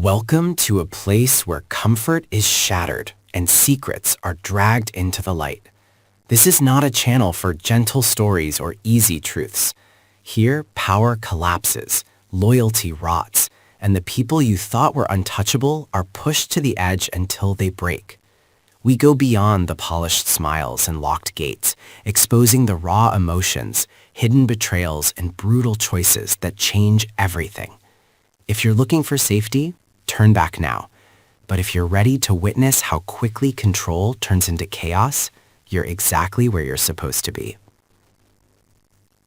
Welcome to a place where comfort is shattered and secrets are dragged into the light. This is not a channel for gentle stories or easy truths. Here, power collapses, loyalty rots, and the people you thought were untouchable are pushed to the edge until they break. We go beyond the polished smiles and locked gates, exposing the raw emotions, hidden betrayals, and brutal choices that change everything. If you're looking for safety, turn back now. But if you're ready to witness how quickly control turns into chaos, you're exactly where you're supposed to be.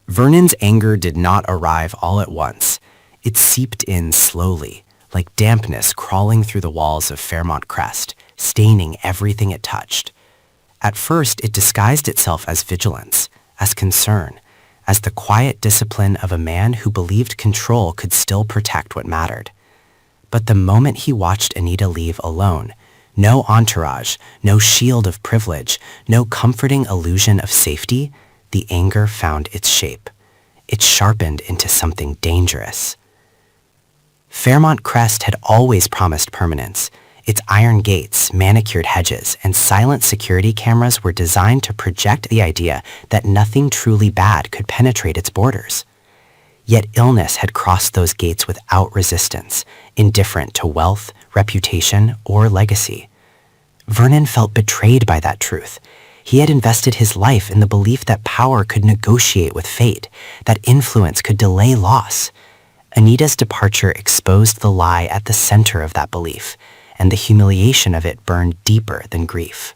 Vernon's anger did not arrive all at once. It seeped in slowly, like dampness crawling through the walls of Fairmont Crest, staining everything it touched. At first, it disguised itself as vigilance, as concern, as the quiet discipline of a man who believed control could still protect what mattered. But the moment he watched Anita leave alone, no entourage, no shield of privilege, no comforting illusion of safety, the anger found its shape. It sharpened into something dangerous. Fairmont Crest had always promised permanence. Its iron gates, manicured hedges, and silent security cameras were designed to project the idea that nothing truly bad could penetrate its borders. Yet illness had crossed those gates without resistance, indifferent to wealth, reputation, or legacy. Vernon felt betrayed by that truth. He had invested his life in the belief that power could negotiate with fate, that influence could delay loss. Anita's departure exposed the lie at the center of that belief, and the humiliation of it burned deeper than grief.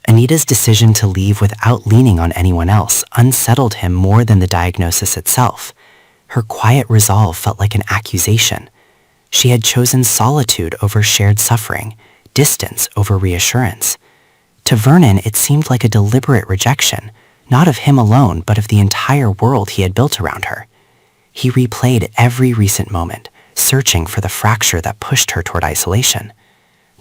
Anita's decision to leave without leaning on anyone else unsettled him more than the diagnosis itself. Her quiet resolve felt like an accusation. She had chosen solitude over shared suffering, distance over reassurance. To Vernon, it seemed like a deliberate rejection, not of him alone, but of the entire world he had built around her. He replayed every recent moment, searching for the fracture that pushed her toward isolation.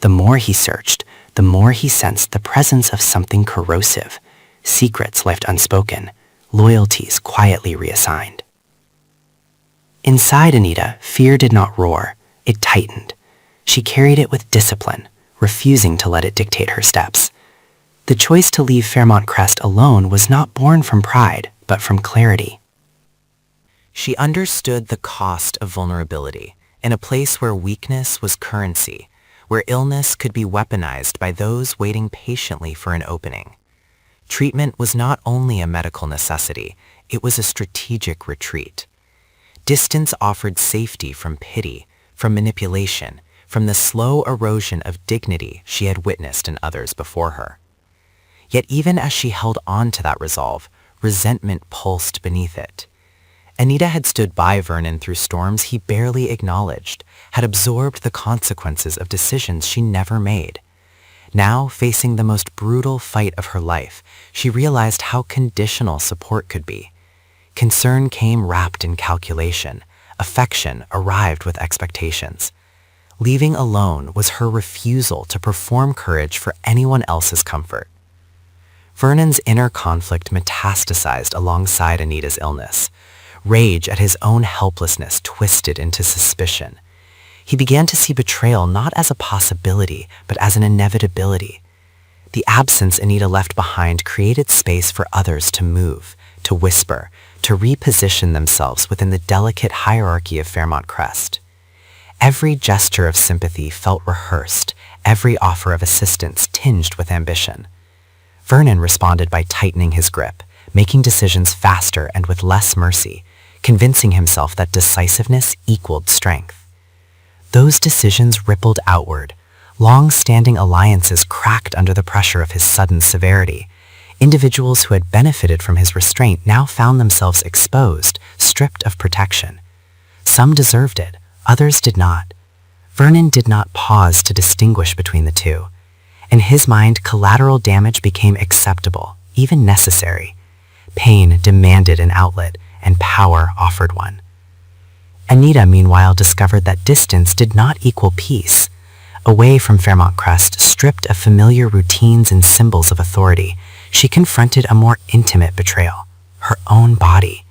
The more he searched, the more he sensed the presence of something corrosive, secrets left unspoken, loyalties quietly reassigned. Inside Anita, fear did not roar, it tightened. She carried it with discipline, refusing to let it dictate her steps. The choice to leave Fairmont Crest alone was not born from pride, but from clarity. She understood the cost of vulnerability in a place where weakness was currency, where illness could be weaponized by those waiting patiently for an opening. Treatment was not only a medical necessity, it was a strategic retreat. Distance offered safety from pity, from manipulation, from the slow erosion of dignity she had witnessed in others before her. Yet even as she held on to that resolve, resentment pulsed beneath it. Anita had stood by Vernon through storms he barely acknowledged, had absorbed the consequences of decisions she never made. Now, facing the most brutal fight of her life, she realized how conditional support could be. Concern came wrapped in calculation. Affection arrived with expectations. Leaving alone was her refusal to perform courage for anyone else's comfort. Vernon's inner conflict metastasized alongside Anita's illness. Rage at his own helplessness twisted into suspicion. He began to see betrayal not as a possibility, but as an inevitability. The absence Anita left behind created space for others to move, to whisper, to reposition themselves within the delicate hierarchy of Fairmont Crest. Every gesture of sympathy felt rehearsed, every offer of assistance tinged with ambition. Vernon responded by tightening his grip, making decisions faster and with less mercy, convincing himself that decisiveness equaled strength. Those decisions rippled outward. Long-standing alliances cracked under the pressure of his sudden severity. Individuals who had benefited from his restraint now found themselves exposed, stripped of protection. Some deserved it, others did not. Vernon did not pause to distinguish between the two. In his mind, collateral damage became acceptable, even necessary. Pain demanded an outlet, and power offered one. Anita, meanwhile, discovered that distance did not equal peace. Away from Fairmont Crest, stripped of familiar routines and symbols of authority, she confronted a more intimate betrayal, her own body.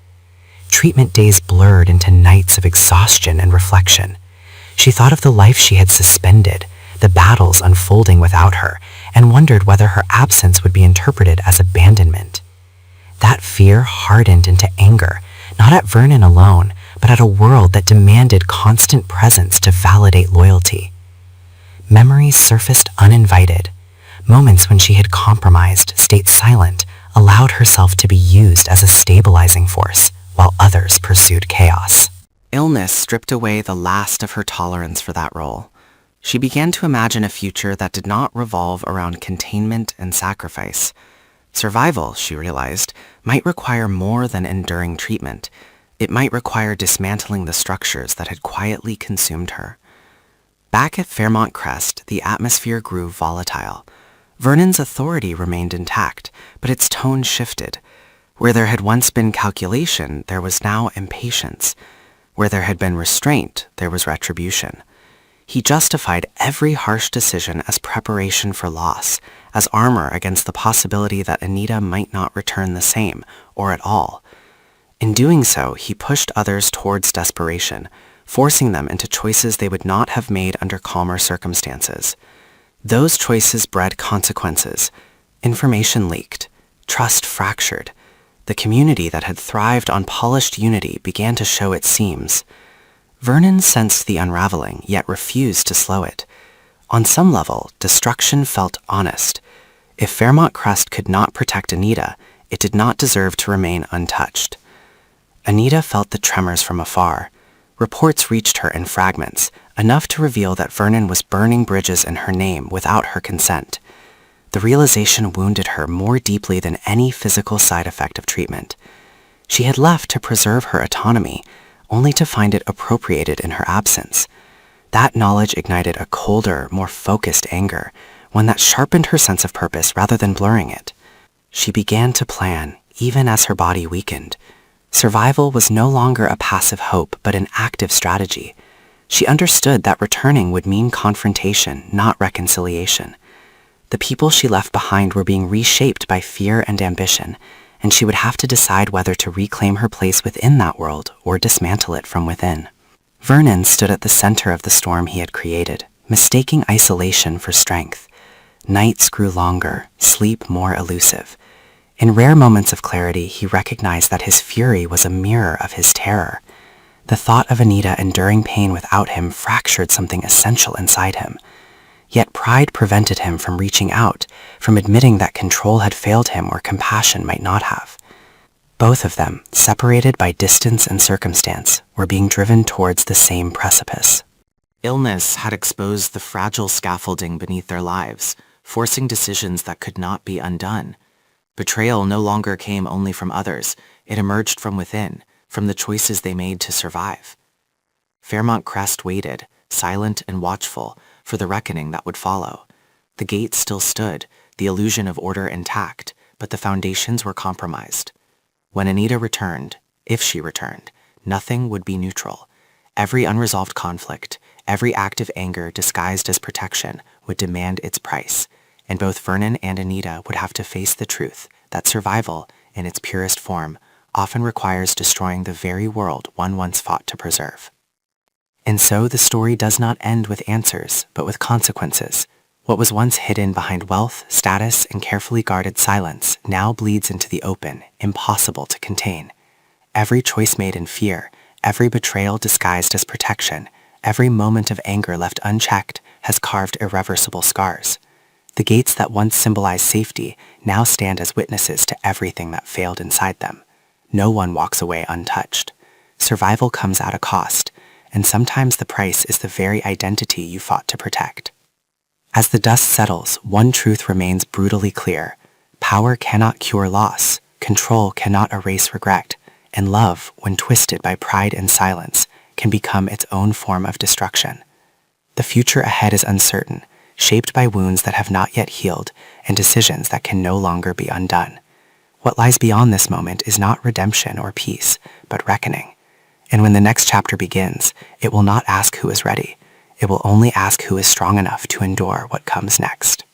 Treatment days blurred into nights of exhaustion and reflection. She thought of the life she had suspended, the battles unfolding without her, and wondered whether her absence would be interpreted as abandonment. That fear hardened into anger, not at Vernon alone, but at a world that demanded constant presence to validate loyalty. Memories surfaced uninvited, moments when she had compromised, stayed silent, allowed herself to be used as a stabilizing force, while others pursued chaos. Illness stripped away the last of her tolerance for that role. She began to imagine a future that did not revolve around containment and sacrifice. Survival, she realized, might require more than enduring treatment. It might require dismantling the structures that had quietly consumed her. Back at Fairmont Crest, the atmosphere grew volatile. Vernon's authority remained intact, but its tone shifted. Where there had once been calculation, there was now impatience. Where there had been restraint, there was retribution. He justified every harsh decision as preparation for loss, as armor against the possibility that Anita might not return the same, or at all. In doing so, he pushed others towards desperation, forcing them into choices they would not have made under calmer circumstances. Those choices bred consequences. Information leaked. Trust fractured. The community that had thrived on polished unity began to show its seams. Vernon sensed the unraveling, yet refused to slow it. On some level, destruction felt honest. If Fairmont Crest could not protect Anita, it did not deserve to remain untouched. Anita felt the tremors from afar. Reports reached her in fragments, enough to reveal that Vernon was burning bridges in her name without her consent. The realization wounded her more deeply than any physical side effect of treatment. She had left to preserve her autonomy, only to find it appropriated in her absence. That knowledge ignited a colder, more focused anger, one that sharpened her sense of purpose rather than blurring it. She began to plan, even as her body weakened. Survival was no longer a passive hope, but an active strategy. She understood that returning would mean confrontation, not reconciliation. The people she left behind were being reshaped by fear and ambition, and she would have to decide whether to reclaim her place within that world or dismantle it from within. Vernon stood at the center of the storm he had created, mistaking isolation for strength. Nights grew longer, sleep more elusive. In rare moments of clarity, he recognized that his fury was a mirror of his terror. The thought of Anita enduring pain without him fractured something essential inside him. Yet pride prevented him from reaching out, from admitting that control had failed him or compassion might not have. Both of them, separated by distance and circumstance, were being driven towards the same precipice. Illness had exposed the fragile scaffolding beneath their lives, forcing decisions that could not be undone. Betrayal no longer came only from others, it emerged from within, from the choices they made to survive. Fairmont Crest waited, silent and watchful, for the reckoning that would follow. The gates still stood, the illusion of order intact, but the foundations were compromised. When Anita returned, if she returned, nothing would be neutral. Every unresolved conflict, every act of anger disguised as protection would demand its price, and both Vernon and Anita would have to face the truth that survival, in its purest form, often requires destroying the very world one once fought to preserve. And so the story does not end with answers, but with consequences. What was once hidden behind wealth, status, and carefully guarded silence now bleeds into the open, impossible to contain. Every choice made in fear, every betrayal disguised as protection, every moment of anger left unchecked has carved irreversible scars. The gates that once symbolized safety now stand as witnesses to everything that failed inside them. No one walks away untouched. Survival comes at a cost, and sometimes the price is the very identity you fought to protect. As the dust settles, one truth remains brutally clear. Power cannot cure loss, control cannot erase regret, and love, when twisted by pride and silence, can become its own form of destruction. The future ahead is uncertain, shaped by wounds that have not yet healed and decisions that can no longer be undone. What lies beyond this moment is not redemption or peace, but reckoning. And when the next chapter begins, it will not ask who is ready. It will only ask who is strong enough to endure what comes next.